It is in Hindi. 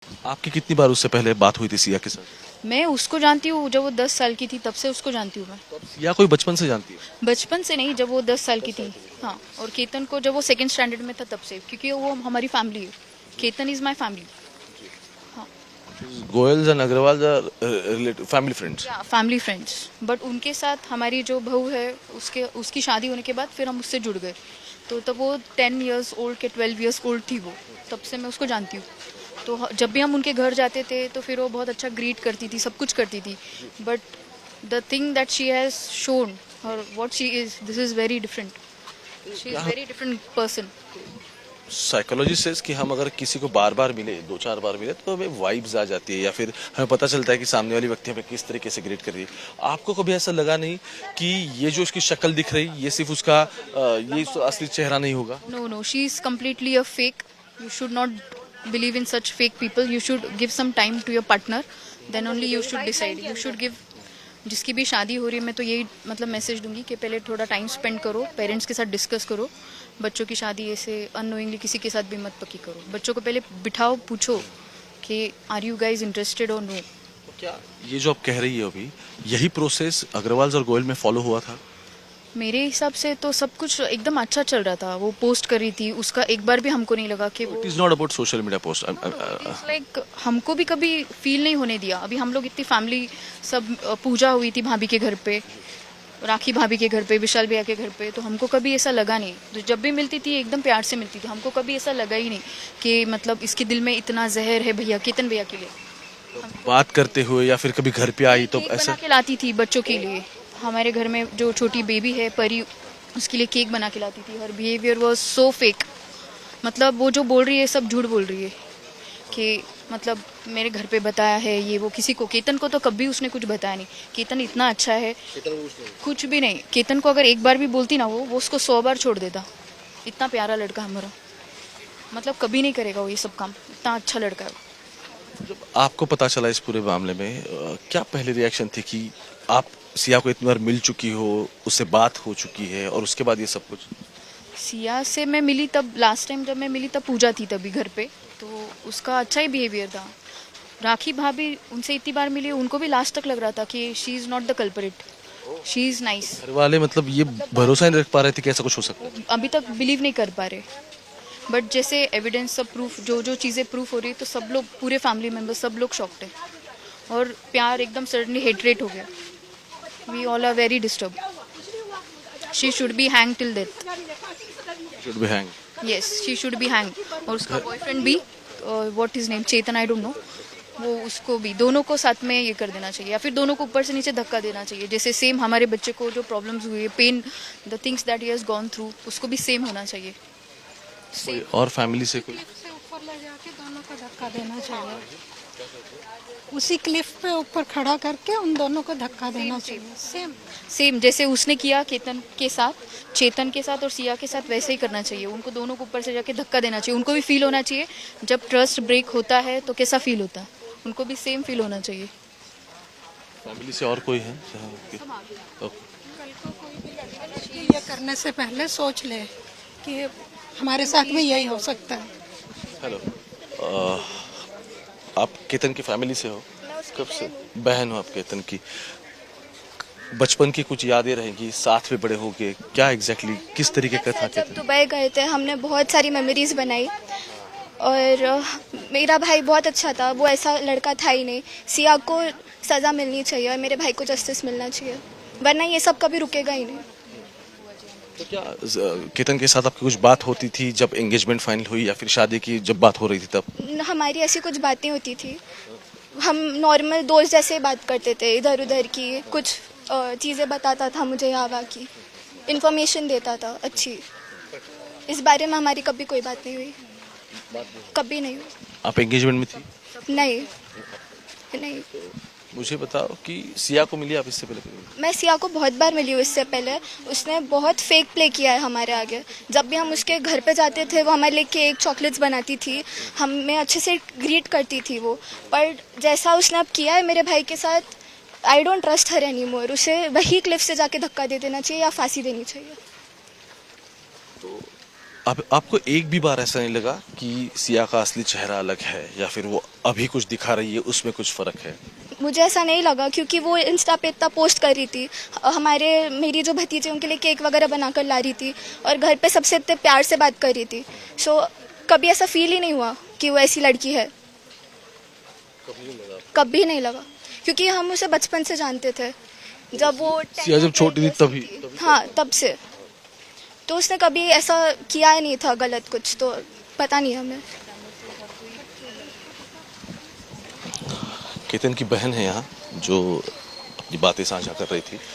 आपकी कितनी बार उससे पहले बात हुई थी सिया के साथ? मैं उसको जानती हूँ जब वो 10 साल की थी, तब से उसको जानती हूँ मैं। तो आप सिया कोई बचपन से जानती है? बचपन से नहीं, जब वो 10 साल की थी। हाँ, और केतन को जब वो सेकंड स्टैंडर्ड में था तब से, क्योंकि वो हमारी फैमिली है। Ketan is my family. हाँ, Goyals and Agarwal are relative family friends. या फैमिली फ्रेंड्स। बट उनके साथ हमारी जो बहू है, उसकी शादी होने के बाद फिर हम उससे जुड़ गए। तो तब वो 10 ईयर्स ओल्ड के 12 ईयर्स ओल्ड थी वो। तब से मैं उसको जानती हूँ। तो जब भी हम उनके घर जाते थे तो फिर वो बहुत अच्छा ग्रीट करती थी, सब कुछ करती थी। But the thing that she has shown or what she is, this is very different. She is very different person. Psychology says कि हम अगर किसी को बार बार मिले, दो चार बार मिले, तो हमें वाइब्स आ जाती है या फिर हमें पता चलता है कि सामने वाली व्यक्ति हमें किस तरीके से ग्रीट कर रही है। आपको कभी ऐसा लगा नहीं कि ये जो उसकी शक्ल दिख रही ये सिर्फ उसका ये उसका असली चेहरा नहीं होगा? No, no, she is completely a fake. You should not believe in such fake people. You should give some time to your partner. Then only you should decide. You should give. जिसकी भी शादी हो रही है, मैं तो यही मतलब मैसेज दूंगी कि पहले थोड़ा टाइम स्पेंड करो, पेरेंट्स के साथ डिस्कस करो। बच्चों की शादी ऐसे अननोइंगली किसी के साथ भी मत पक्की करो। बच्चों को पहले बिठाओ, पूछो कि आर यू गाइज इंटरेस्टेड और नो। तो क्या ये जो आप कह रही है अभी, यही प्रोसेस अग्रवाल और गोयल में फॉलो हुआ था? मेरे हिसाब से तो सब कुछ एकदम अच्छा चल रहा था। वो पोस्ट कर रही थी, उसका एक बार भी हमको नहीं लगा कि वो it is not about social media post. Like हमको भी कभी फील नहीं होने दिया। अभी हम लोग इतनी फैमिली सब पूजा हुई थी भाभी के घर पे, राखी भाभी के घर पे, विशाल भैया के घर पे, तो हमको कभी ऐसा लगा नहीं। तो जब भी मिलती थी एकदम प्यार से मिलती थी। हमको कभी ऐसा लगा ही नहीं कि मतलब इसके दिल में इतना जहर है भैया, केतन भैया के लिए। बात करते हुए या फिर कभी घर पे आई तो केक ऐसा? बना के लाती थी बच्चों के लिए। हमारे घर में जो छोटी बेबी है परी, उसके लिए केक बना के लाती थी। हर बिहेवियर वाज सो फेक। मतलब वो जो बोल रही है सब झूठ बोल रही है कि मतलब मेरे घर पे बताया है ये वो। किसी को, केतन को तो कभी उसने कुछ बताया नहीं। केतन इतना अच्छा है, कुछ भी नहीं। केतन को अगर एक बार भी बोलती ना वो उसको 100 बार छोड़ देता। इतना प्यारा लड़का हमारा, मतलब कभी नहीं करेगा वो ये सब काम। इतना अच्छा लड़का है वो। जब आपको पता चला इस पूरे मामले में, क्या पहले रिएक्शन थी कि आप सिया को इतनी बार मिल चुकी हो, उससे बात हो चुकी है और उसके बाद ये सब कुछ? सिया से मैं मिली तब, लास्ट टाइम जब मैं मिली तब पूजा थी तभी घर पे। तो उसका अच्छा ही बिहेवियर था। राखी भाभी उनसे इतनी बार मिली, उनको भी लास्ट तक लग रहा था कि she is not the culprit, she is nice. घर वाले मतलब ये भरोसा नहीं रख पा रहे थे कि ऐसा कुछ हो सकता है? अभी तक बिलीव नहीं कर पा रहे। बट जैसे एविडेंस सब प्रूफ, जो जो चीज़ें प्रूफ हो रही है, तो सब लोग, पूरे फैमिली मेम्बर सब लोग शॉक्ड है। और प्यार एकदम सडनली हेटरेट हो गया। We all are very disturb. She should be hang till death. Should be hang. Yes, she should be hang. और उसका बॉयफ्रेंड भी, what is name, Chetan, I don't know, वो उसको भी, दोनों को साथ में ये कर देना चाहिए, या फिर दोनों को ऊपर से नीचे धक्का देना चाहिए। जैसे सेम हमारे बच्चे को जो प्रॉब्लम्स हुई है, pain, the things that he has gone through, उसको भी सेम होना चाहिए। कोई और फैमिली से कोई? क्लिफ से ऊपर ले जाके दोनों को धक्का देना चाहिए। उसी क्लिफ पे ऊपर खड़ा करके उन दोनों को धक्का देना चाहिए। सेम सेम जैसे उसने किया केतन के साथ, चेतन के साथ और सिया के साथ, वैसे ही करना चाहिए। उनको दोनों को ऊपर से जाके धक्का देना चाहिए। उनको भी फील होना चाहिए जब ट्रस्ट ब्रेक होता है तो कैसा फील होता है। उनको भी सेम फील होना चाहिए। फैमिली से और कोई है ओके। कल को कोई भी लड़का लड़की ये करने से पहले सोच ले कि हमारे साथ भी यही हो सकता है। हेलो, आप केतन की फैमिली से हो? कब से बहन हो आप केतन की? बचपन की कुछ यादें रहेंगी, साथ में बड़े होगे, क्या एग्जैक्टली किस तरीके का था जब केतन? दुबई गए थे हमने बहुत सारी मेमोरीज बनाई। और मेरा भाई बहुत अच्छा था, वो ऐसा लड़का था ही नहीं। सिया को सज़ा मिलनी चाहिए और मेरे भाई को जस्टिस मिलना चाहिए, वरना ये सब कभी रुकेगा ही नहीं। तो क्या केतन के साथ आपकी कुछ बात होती थी जब एंगेजमेंट फाइनल हुई या फिर शादी की जब बात हो रही थी तब? हमारी ऐसी कुछ बातें होती थी। हम नॉर्मल दोस्त जैसे बात करते थे, इधर उधर की कुछ चीज़ें बताता था मुझे, यहाँ की इन्फॉर्मेशन देता था अच्छी। इस बारे में हमारी कभी कोई बात नहीं हुई, कभी नहीं हुई। आप एंगेजमेंट में थी? नहीं नहीं, मुझे बताओ कि सिया को मिली आप इससे पहले कभी? मैं सिया को बहुत बार मिली हूँ इससे पहले। उसने बहुत फेक प्ले किया है हमारे आगे। जब भी हम उसके घर पे जाते थे वो हमारे लिए केक चॉकलेट्स बनाती थी, हमें अच्छे से ग्रीट करती थी वो। पर जैसा उसने अब किया है मेरे भाई के साथ, I don't trust her any more. उसे वही क्लिफ से जाके धक्का दे देना चाहिए या फांसी देनी चाहिए। अब आपको एक भी बार ऐसा नहीं लगा कि सिया का असली चेहरा अलग है या फिर वो अभी कुछ दिखा रही है उसमें कुछ फर्क है? मुझे ऐसा नहीं लगा क्योंकि वो इंस्टा पे इतना पोस्ट कर रही थी, मेरी जो भतीजे उनके लिए केक वगैरह बनाकर ला रही थी और घर पे सबसे इतने प्यार से बात कर रही थी। सो कभी ऐसा फील ही नहीं हुआ कि वो ऐसी लड़की है, कभी नहीं लगा क्योंकि हम उसे बचपन से जानते थे। जब वो सिया जब छोटी थी तभी? हाँ तब से, तो उसने कभी ऐसा किया ही नहीं था गलत कुछ, तो पता नहीं हमें। केतन की बहन है यहाँ जो अपनी बातें साझा कर रही थी।